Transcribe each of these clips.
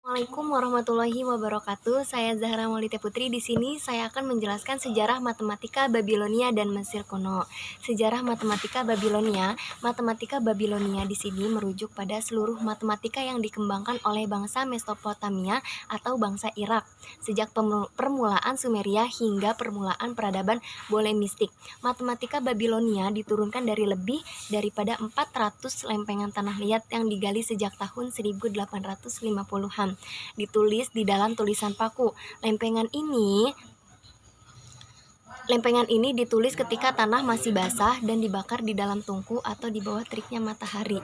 Assalamualaikum warahmatullahi wabarakatuh. Saya Zahra Maulida Putri. Di sini saya akan menjelaskan sejarah matematika Babilonia dan Mesir kuno. Sejarah matematika Babilonia di sini merujuk pada seluruh matematika yang dikembangkan oleh bangsa Mesopotamia atau bangsa Irak sejak permulaan Sumeria hingga permulaan peradaban Bolemistik. Matematika Babilonia diturunkan dari lebih daripada 400 lempengan tanah liat yang digali sejak tahun 1850-an. Ditulis di dalam tulisan paku. Lempengan ini ditulis ketika tanah masih basah dan dibakar di dalam tungku atau di bawah teriknya matahari.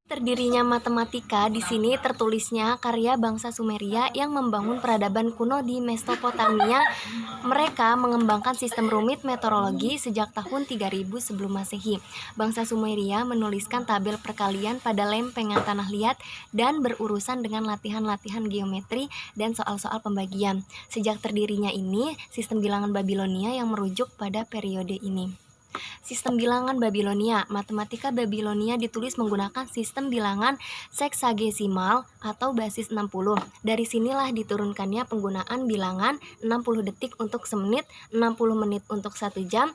Terdirinya matematika di sini tertulisnya karya bangsa Sumeria yang membangun peradaban kuno di Mesopotamia. Mereka mengembangkan sistem rumit meteorologi sejak tahun 3000 sebelum Masehi. Bangsa Sumeria menuliskan tabel perkalian pada lempengan tanah liat dan berurusan dengan latihan-latihan geometri dan soal-soal pembagian. Sejak terdirinya ini, sistem bilangan Babilonia yang merujuk pada periode ini. Sistem bilangan Babilonia. Matematika Babilonia ditulis menggunakan sistem bilangan seksagesimal atau basis 60. Dari sinilah diturunkannya penggunaan bilangan 60 detik untuk semenit, 60 menit untuk 1 jam,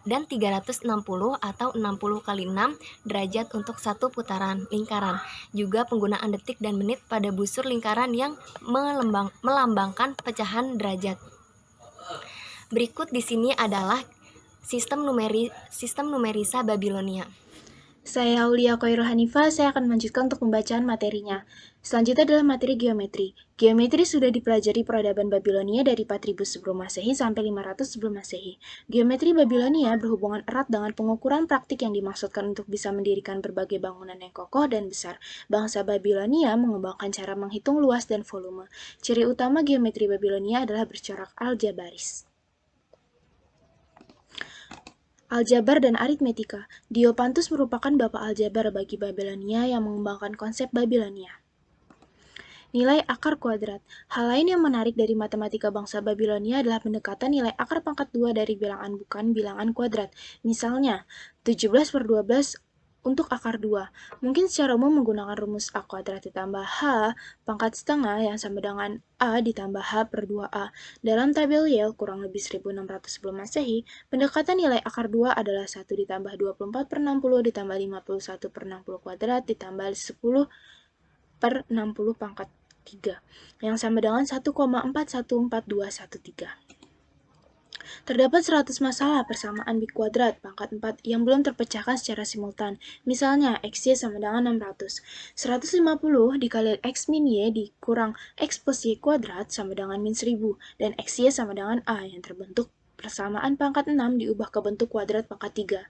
dan 360 atau 60 kali 6 derajat untuk satu putaran lingkaran. Juga penggunaan detik dan menit pada busur lingkaran yang melambangkan pecahan derajat. Berikut di sini adalah sistem numerisa Babilonia. Saya Aulia Khairul Hanifah, saya akan melanjutkan untuk pembacaan materinya. Selanjutnya adalah materi geometri. Geometri sudah dipelajari peradaban Babilonia dari 4000 sebelum Masehi sampai 500 sebelum Masehi. Geometri Babilonia berhubungan erat dengan pengukuran praktik yang dimaksudkan untuk bisa mendirikan berbagai bangunan yang kokoh dan besar. Bangsa Babilonia mengembangkan cara menghitung luas dan volume. Ciri utama geometri Babilonia adalah bercorak aljabaris. Aljabar dan aritmetika. Diopantus merupakan bapak aljabar bagi Babilonia yang mengembangkan konsep Babilonia. Nilai akar kuadrat. Hal lain yang menarik dari matematika bangsa Babilonia adalah pendekatan nilai akar pangkat 2 dari bilangan bukan bilangan kuadrat. Misalnya, 17/12 untuk akar 2. Mungkin secara umum menggunakan rumus A kuadrat ditambah H pangkat setengah yang sama dengan A ditambah H per 2A. Dalam tabel Yale kurang lebih 1600 sebelum Masehi, pendekatan nilai akar 2 adalah 1 ditambah 24/60 ditambah 51/60 kuadrat ditambah 10/60 pangkat 3, yang sama dengan 1,4142113. Terdapat 100 masalah persamaan bit kuadrat pangkat 4 yang belum terpecahkan secara simultan. Misalnya, XY sama dengan 600. 150 dikali X min Y dikurang X plus Y kuadrat sama dengan min 1000, dan XY sama dengan A yang terbentuk persamaan pangkat 6 diubah ke bentuk kuadrat pangkat 3.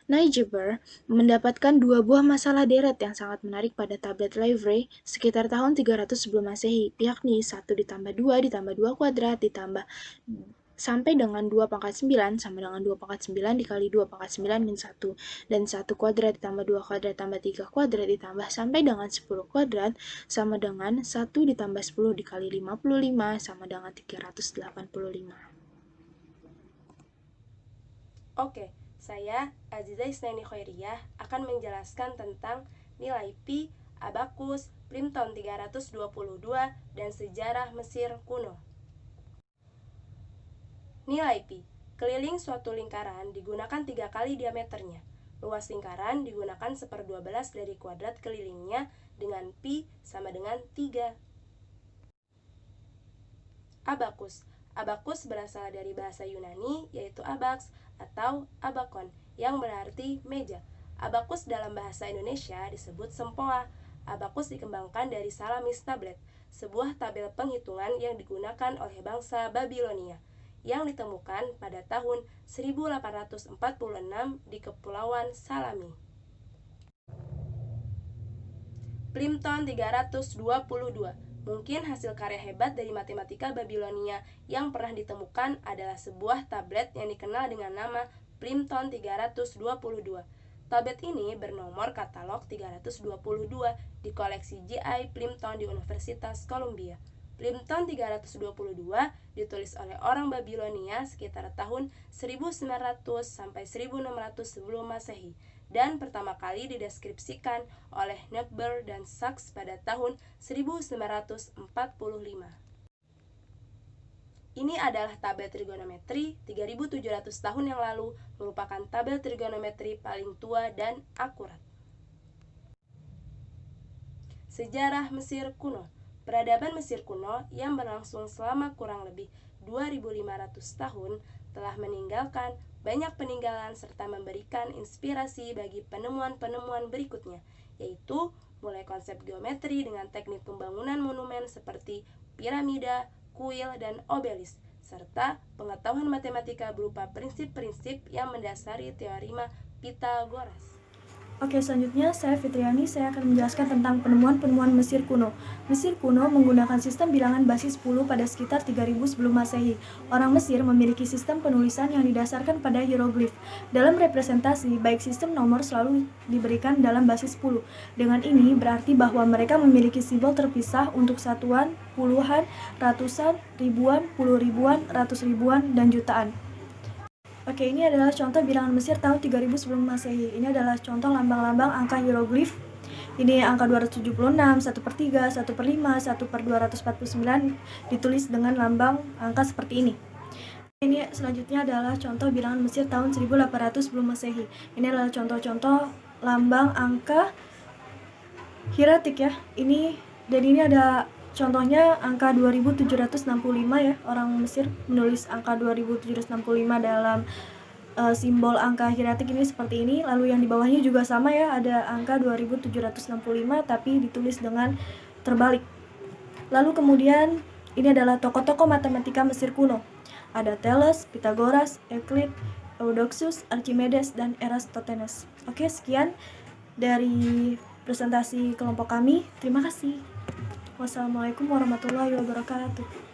Nijber mendapatkan dua buah masalah deret yang sangat menarik pada tablet Livre sekitar tahun 300 sebelum Masehi, yakni 1 ditambah 2 ditambah 2 kuadrat ditambah sampai dengan 2 pangkat 9 sama dengan 2 pangkat 9 dikali 2 pangkat 9 min 1, dan 1 kuadrat ditambah 2 kuadrat tambah 3 kuadrat ditambah sampai dengan 10 kuadrat sama dengan 1 ditambah 10 dikali 55 sama dengan 385. Oke, saya Aziza Isnani Khairiyah akan menjelaskan tentang nilai pi, abakus, Plimpton 322, dan sejarah Mesir kuno. Nilai pi. Keliling suatu lingkaran digunakan 3 kali diameternya. Luas lingkaran digunakan 1/12 dari kuadrat kelilingnya dengan pi sama dengan 3. Abakus. Abakus berasal dari bahasa Yunani yaitu abaks atau abakon yang berarti meja. Abakus dalam bahasa Indonesia disebut sempoa. Abakus dikembangkan dari Salamis tablet, sebuah tabel penghitungan yang digunakan oleh bangsa Babilonia yang ditemukan pada tahun 1846 di Kepulauan Salami. Plimpton 322. Mungkin hasil karya hebat dari matematika Babilonia yang pernah ditemukan adalah sebuah tablet yang dikenal dengan nama Plimpton 322. Tablet ini bernomor katalog 322 di koleksi J.I. Plimpton di Universitas Columbia. Plimpton 322 ditulis oleh orang Babilonia sekitar tahun 1900 sampai 1600 sebelum Masehi. dan pertama kali dideskripsikan oleh Neubauer dan Sachs pada tahun 1945. Ini adalah tabel trigonometri 3700 tahun yang lalu, merupakan tabel trigonometri paling tua dan akurat. Sejarah Mesir kuno. Peradaban Mesir kuno yang berlangsung selama kurang lebih 2500 tahun telah meninggalkan banyak peninggalan serta memberikan inspirasi bagi penemuan-penemuan berikutnya, yaitu mulai konsep geometri dengan teknik pembangunan monumen seperti piramida, kuil, dan obelisk, serta pengetahuan matematika berupa prinsip-prinsip yang mendasari teorema Pythagoras. Oke, selanjutnya saya Fitriani, saya akan menjelaskan tentang penemuan-penemuan Mesir kuno. Mesir kuno menggunakan sistem bilangan basis 10 pada sekitar 3000 sebelum Masehi. Orang Mesir memiliki sistem penulisan yang didasarkan pada hieroglif. Dalam representasi, baik sistem nomor selalu diberikan dalam basis 10. Dengan ini berarti bahwa mereka memiliki simbol terpisah untuk satuan, puluhan, ratusan, ribuan, puluh ribuan, ratus ribuan, dan jutaan. Oke, ini adalah contoh bilangan Mesir tahun 3000 sebelum Masehi. Ini adalah contoh lambang-lambang angka hieroglif. Ini angka 276, 1/3, 1/5, 1/249 ditulis dengan lambang angka seperti ini. Ini selanjutnya adalah contoh bilangan Mesir tahun 1800 sebelum Masehi. Ini adalah contoh-contoh lambang angka hieratik ya. Ini ada contohnya angka 2765 ya. Orang Mesir menulis angka 2765 dalam simbol angka hieratik ini seperti ini. Lalu yang di bawahnya juga sama ya, ada angka 2765 tapi ditulis dengan terbalik. Lalu kemudian ini adalah tokoh-tokoh matematika Mesir kuno. Ada Thales, Pythagoras, Euclid, Eudoxus, Archimedes, dan Eratosthenes. Oke, sekian dari presentasi kelompok kami. Terima kasih. Wassalamualaikum warahmatullahi wabarakatuh.